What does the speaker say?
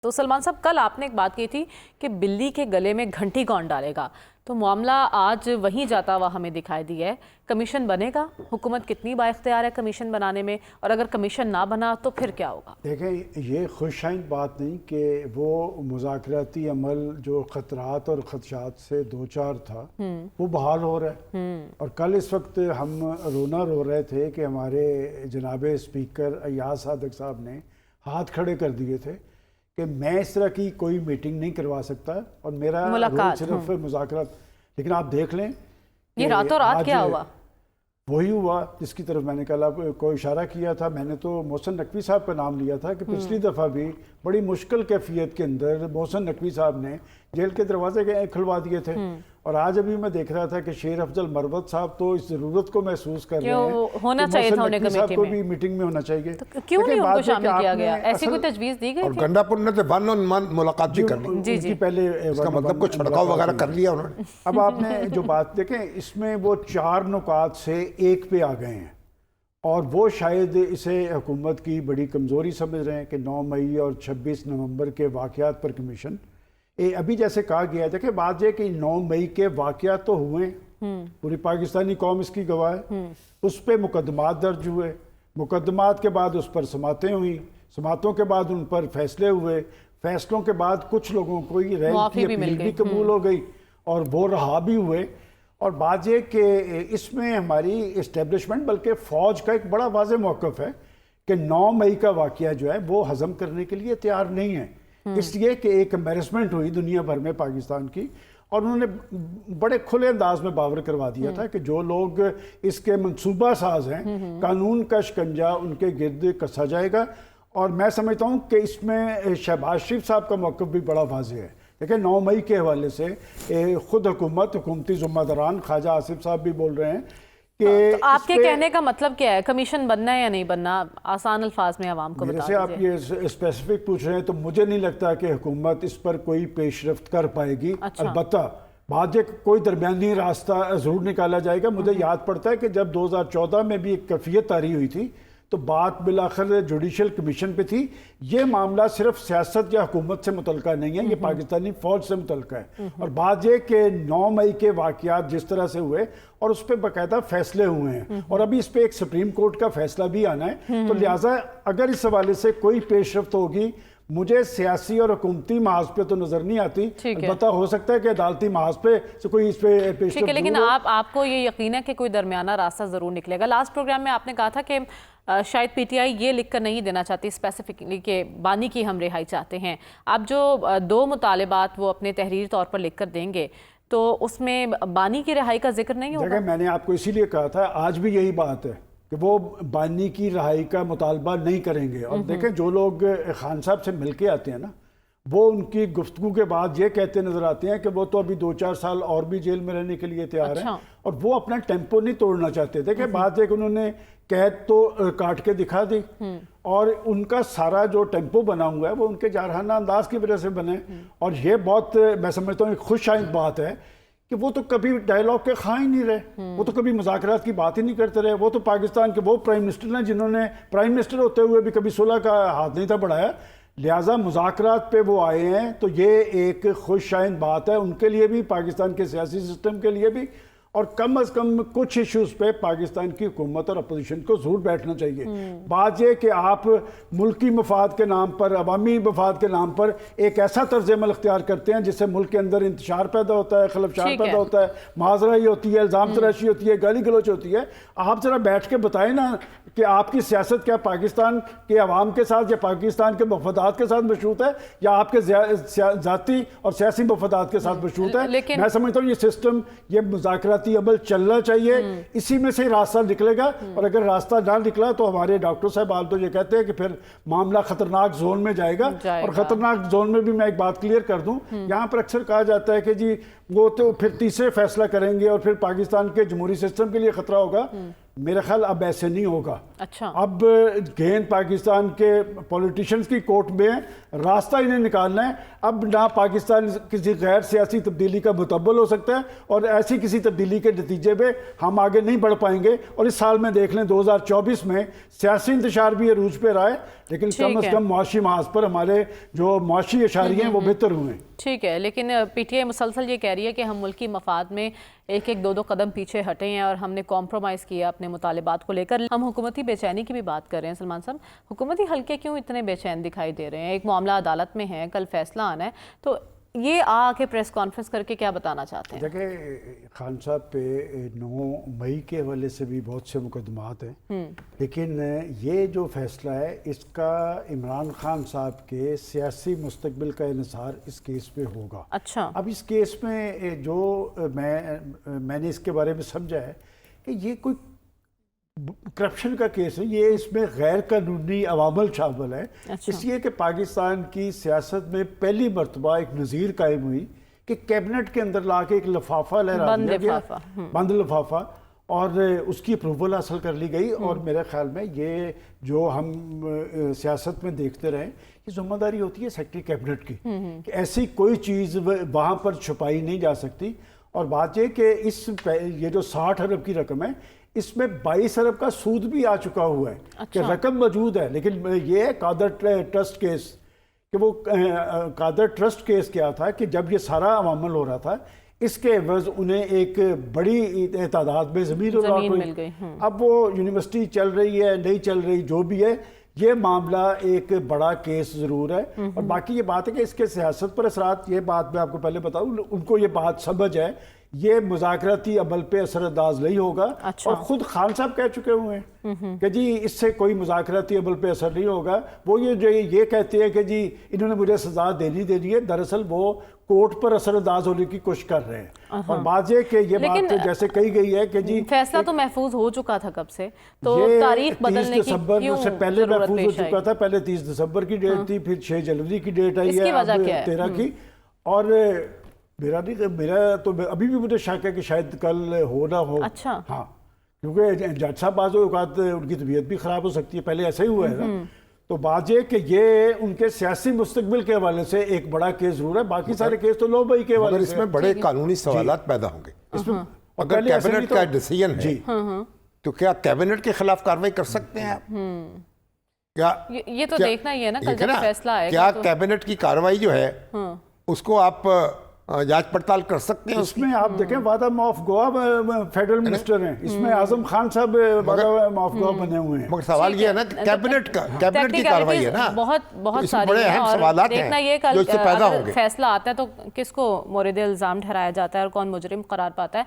تو سلمان صاحب کل آپ نے ایک بات کی تھی کہ بلی کے گلے میں گھنٹی کون ڈالے گا، تو معاملہ آج وہیں جاتا ہوا ہمیں دکھائی دیا ہے۔ کمیشن بنے گا، حکومت کتنی با اختیار ہے کمیشن بنانے میں، اور اگر کمیشن نہ بنا تو پھر کیا ہوگا؟ دیکھیں یہ خوش آئند بات نہیں کہ وہ مذاکراتی عمل جو خطرات اور خدشات سے دوچار تھا وہ بحال ہو رہا ہے۔ اور کل اس وقت ہم رونا رو رہے تھے کہ ہمارے جناب اسپیکر ایاز صادق صاحب نے ہاتھ کھڑے کر دیے تھے کہ میں اس طرح کی کوئی میٹنگ نہیں کروا سکتا اور میرا رول صرف مذاکرات۔ لیکن آپ دیکھ لیں یہ راتوں رات کیا ہوا؟ وہی ہوا جس کی طرف میں نے کل آپ کو اشارہ کیا تھا۔ میں نے تو محسن نقوی صاحب کا نام لیا تھا کہ پچھلی دفعہ بھی بڑی مشکل کیفیت کے اندر محسن نقوی صاحب نے جیل کے دروازے کھلوا دیے تھے، اور آج ابھی میں دیکھ رہا تھا کہ شیر افضل مروت صاحب تو اس ضرورت کو محسوس کر رہے ہیں ہونا چاہیے تھا انہیں صاحب کو بھی میٹنگ میں ہونا چاہیے۔ کیوں نہیں ان کو شامل کیا گیا؟ ایسی کوئی تجویز دی گئی اور گنڈا پور نے تو ون آن ون ملاقات بھی کر لی، جی پہلے اس کا مطلب کچھ چھڑکاؤ وغیرہ کر لیا انہوں نے۔ اب آپ نے جو بات دیکھیں اس میں وہ 4 نکات سے ایک پہ آ گئے ہیں، اور وہ شاید اسے حکومت کی بڑی کمزوری سمجھ رہے ہیں کہ 9 مئی اور 26 نومبر کے واقعات پر کمیشن۔ ابھی جیسے کہا گیا ہے، دیکھیں بات یہ کہ 9 مئی کے واقعات تو ہوئے، پوری پاکستانی قوم اس کی گواہ ہے، اس پہ مقدمات درج ہوئے، مقدمات کے بعد اس پر سماعتیں ہوئیں، سماعتوں کے بعد ان پر فیصلے ہوئے، فیصلوں کے بعد کچھ لوگوں کو ریل کی اپیل بھی قبول ہو گئی اور وہ رہا بھی ہوئے۔ اور بات یہ کہ اس میں ہماری اسٹیبلشمنٹ بلکہ فوج کا ایک بڑا واضح موقف ہے کہ 9 مئی کا واقعہ جو ہے وہ ہضم کرنے کے لیے تیار نہیں ہے، اس لیے کہ ایک امبیرسمنٹ ہوئی دنیا بھر میں پاکستان کی، اور انہوں نے بڑے کھلے انداز میں باور کروا دیا تھا کہ جو لوگ اس کے منصوبہ ساز ہیں قانون کا شکنجہ ان کے گرد کسا جائے گا۔ اور میں سمجھتا ہوں کہ اس میں شہباز شریف صاحب کا موقف بھی بڑا واضح ہے۔ دیکھیں 9 مئی کے حوالے سے خود حکومتی ذمہ داران خواجہ آصف صاحب بھی بول رہے ہیں کہ تو آپ کے کہنے کا مطلب کیا ہے؟ کمیشن بننا ہے یا نہیں بننا؟ آسان الفاظ میں عوام کو بتا دیجئے۔ میرے سے آپ یہ اسپیسیفک پوچھ رہے ہیں تو مجھے نہیں لگتا کہ حکومت اس پر کوئی پیش رفت کر پائے گی۔ البتہ بعد کوئی درمیانی راستہ ضرور نکالا جائے گا۔ مجھے یاد پڑتا ہے کہ جب 2014 میں بھی ایک کیفیت طاری ہوئی تھی تو بات بالآخر جوڈیشل کمیشن پہ تھی۔ یہ معاملہ صرف سیاست یا حکومت سے متعلقہ نہیں ہے، یہ پاکستانی فوج سے متعلقہ ہے۔ اور بات یہ کہ 9 مئی کے واقعات جس طرح سے ہوئے اور اس پہ باقاعدہ فیصلے ہوئے ہیں، اور ابھی اس پہ ایک سپریم کورٹ کا فیصلہ بھی آنا ہے، تو لہٰذا اگر اس حوالے سے کوئی پیش رفت ہوگی مجھے سیاسی اور حکومتی محاذ پہ تو نظر نہیں آتی، البتہ ہو سکتا ہے کہ عدالتی محاذ پہ سے کوئی اس پہ پیش رفت۔ لیکن آپ کو یہ یقین ہے کہ کوئی درمیانہ راستہ ضرور نکلے گا؟ لاسٹ پروگرام میں آپ نے کہا تھا کہ شاید پی ٹی آئی یہ لکھ کر نہیں دینا چاہتی اسپیسیفکلی کہ بانی کی ہم رہائی چاہتے ہیں۔ آپ جو 2 مطالبات وہ اپنے تحریری طور پر لکھ کر دیں گے تو اس میں بانی کی رہائی کا ذکر نہیں ہوگا؟ میں نے آپ کو اسی لیے کہا تھا آج بھی یہی بات ہے کہ وہ بانی کی رہائی کا مطالبہ نہیں کریں گے۔ اور دیکھیں جو لوگ خان صاحب سے مل کے آتے ہیں نا، وہ ان کی گفتگو کے بعد یہ کہتے نظر آتے ہیں کہ وہ تو ابھی 2-4 سال اور بھی جیل میں رہنے کے لیے تیار ہیں، اور وہ اپنا ٹیمپو نہیں توڑنا چاہتے۔ دیکھیں بات ہے کہ انہوں نے قید تو کاٹ کے دکھا دی، اور ان کا سارا جو ٹیمپو بنا ہوا ہے وہ ان کے جارحانہ انداز کی وجہ سے بنے، اور یہ بہت میں سمجھتا ہوں ایک خوش آئند بات ہے کہ وہ تو کبھی ڈائیلاگ کے خواہ ہی نہیں رہے، وہ تو کبھی مذاکرات کی بات ہی نہیں کرتے رہے۔ وہ تو پاکستان کے وہ پرائم منسٹر ہیں جنہوں نے پرائم منسٹر ہوتے ہوئے بھی کبھی صلح کا ہاتھ نہیں تھا بڑھایا، لہٰذا مذاکرات پہ وہ آئے ہیں تو یہ ایک خوش آئند بات ہے ان کے لیے بھی، پاکستان کے سیاسی سسٹم کے لیے بھی، اور کم از کم کچھ ایشوز پہ پاکستان کی حکومت اور اپوزیشن کو ضرور بیٹھنا چاہیے۔ بات یہ کہ آپ ملکی مفاد کے نام پر، عوامی مفاد کے نام پر ایک ایسا طرز عمل اختیار کرتے ہیں جس سے ملک کے اندر انتشار پیدا ہوتا ہے، خلفشار پیدا ہوتا ہے، معاذرائی ہوتی ہے، الزام تراشی ہوتی ہے، گالی گلوچ ہوتی ہے۔ آپ ذرا بیٹھ کے بتائیں نا کہ آپ کی سیاست کیا پاکستان کے عوام کے ساتھ یا پاکستان کے مفادات کے ساتھ مشروط ہے، یا آپ کے ذاتی اور سیاسی مفادات کے ساتھ مشروط ہے؟ میں سمجھتا ہوں یہ سسٹم، یہ مذاکرات عمل چلنا چاہیے، اسی میں سے راستہ نکلے گا۔ اور اگر راستہ نہ نکلا تو ہمارے ڈاکٹر صاحب تو یہ کہتے ہیں کہ پھر معاملہ خطرناک زون میں جائے گا۔ اور خطرناک زون میں بھی میں ایک بات کلیئر کر دوں، یہاں پر اکثر کہا جاتا ہے کہ جی وہ تو پھر تیسرے فیصلہ کریں گے اور پھر پاکستان کے جمہوری سسٹم کے لیے خطرہ ہوگا۔ میرا خیال اب ایسے نہیں ہوگا۔ اب گیند پاکستان کے پولیٹیشنز کی کورٹ میں ہے، راستہ انہیں نکالنا ہے۔ اب نہ پاکستان کسی غیر سیاسی تبدیلی کا متبل ہو سکتا ہے، اور ایسی کسی تبدیلی کے نتیجے میں ہم آگے نہیں بڑھ پائیں گے. اور اس سال میں دیکھ لیں 2024 میں سیاسی انتشار بھی عروج پہ رہا ہے، لیکن کم از کم معاشی محاذ پر ہمارے جو معاشی اشاریے ہیں وہ بہتر ہوئے ہیں. ٹھیک ہے، لیکن پی ٹی آئی مسلسل یہ کہہ رہی ہے کہ ہم ملکی مفاد میں ایک ایک دو قدم پیچھے ہٹے ہیں اور ہم نے کمپرومائز کیا اپنے مطالبات کو لے کر. ہم حکومتی بے چینی کی بھی بات کر رہے ہیں. سلمان صاحب، حکومتی حلقے کیوں اتنے بے چین دکھائی دے رہے ہیں؟ ایک معاملہ عدالت میں ہے، کل فیصلہ آنا ہے، تو یہ آ کے پریس کانفرنس کر کے کیا بتانا چاہتے ہیں؟ دیکھیں، خان صاحب پہ 9 مئی کے حوالے سے بھی بہت سے مقدمات ہیں، لیکن یہ جو فیصلہ ہے اس کا عمران خان صاحب کے سیاسی مستقبل کا انحصار اس کیس پہ ہوگا. اچھا، اب اس کیس میں جو میں نے اس کے بارے میں سمجھا ہے کہ یہ کوئی کرپشن کا کیس ہے، یہ اس میں غیر قانونی عوامل شامل ہے. اس لیے کہ پاکستان کی سیاست میں پہلی مرتبہ ایک نظیر قائم ہوئی کہ کیبنٹ کے اندر لا کے ایک لفافہ لہرا دیا گیا، بند لفافہ، اور اس کی اپروول حاصل کر لی گئی. اور میرے خیال میں یہ جو ہم سیاست میں دیکھتے رہے، یہ ذمہ داری ہوتی ہے سیکرٹری کیبنٹ کی کہ ایسی کوئی چیز وہاں پر چھپائی نہیں جا سکتی. اور بات یہ کہ یہ جو 60 ارب کی رقم ہے، اس میں 22 ارب کا سود بھی آ چکا ہوا ہے کہ رقم موجود ہے. لیکن یہ ہے قادر ٹرسٹ کیس، کہ وہ قادر ٹرسٹ کیس کیا تھا کہ جب یہ سارا عوامل ہو رہا تھا، اس کے عوض انہیں ایک بڑی تعداد میں زمین مل گئی. اب وہ یونیورسٹی چل رہی ہے نہیں چل رہی، جو بھی ہے، یہ معاملہ ایک بڑا کیس ضرور ہے. اور باقی یہ بات ہے کہ اس کے سیاست پر اثرات، یہ بات میں آپ کو پہلے بتاؤں، ان کو یہ بات سمجھ ہے یہ مذاکراتی عمل پہ اثر انداز نہیں ہوگا. اور خود خان صاحب کہہ چکے ہوئے ہیں کہ جی اس سے کوئی مذاکراتی عمل پہ اثر نہیں ہوگا. وہ یہ کہتے ہیں کہ جی انہوں نے مجھے سزا دینی ہے، دراصل وہ کورٹ پر اثر انداز ہونے کی کوشش کر رہے ہیں. اور بات یہ کہ یہ بات جیسے کہی گئی ہے کہ جی فیصلہ تو محفوظ ہو چکا تھا کب سے، تو تاریخ بدلنے کی 30 دسمبر سے پہلے محفوظ ہو چکا تھا. پہلے 30 دسمبر کی ڈیٹ تھی، پھر 6 جنوری کی ڈیٹ آئی ہے، 13 کی. اور میرا تو ابھی بھی مجھے شک ہے کہ شاید کل ہو نہ ہو. اچھا، ہاں، کیونکہ جج صاحب بعض اوقات ان کی طبیعت بھی خراب ہو سکتی ہے، پہلے ایسا ہی ہوا ہے نا. تو بات یہ کہ یہ ان کے سیاسی مستقبل کے حوالے سے ایک بڑا کیس ضرور ہے. باقی سارے کیس تو 9 مئی کے حوالے سے، اس میں بڑے قانونی سوالات پیدا ہوں گے. اگر کیبنٹ کا ڈیسیژن ہے تو کیا کیبنٹ کے خلاف کارروائی کر سکتے ہیں آپ؟ یہ تو دیکھنا ہی ہے نا کل جب فیصلہ آئے کیا کیبنٹ کی کارروائی جو ہے اس کو آپ جانچ پڑتال کر سکتے ہیں؟ اس میں آپ دیکھیں وعدہ معاف گوا فیڈرل منسٹر ہیں، اس میں اعظم خان صاحب وعدہ معاف گوا بنے ہوئے ہیں. مگر سوال یہ ہے نا کہ کیبنٹ کی کارروائی ہے نا، بہت ساری بڑے اہم سوالات ہیں جو اس سے پیدا ہوں گے. فیصلہ آتا ہے تو کس کو مورد الزام ٹھہرایا جاتا ہے اور کون مجرم قرار پاتا ہے،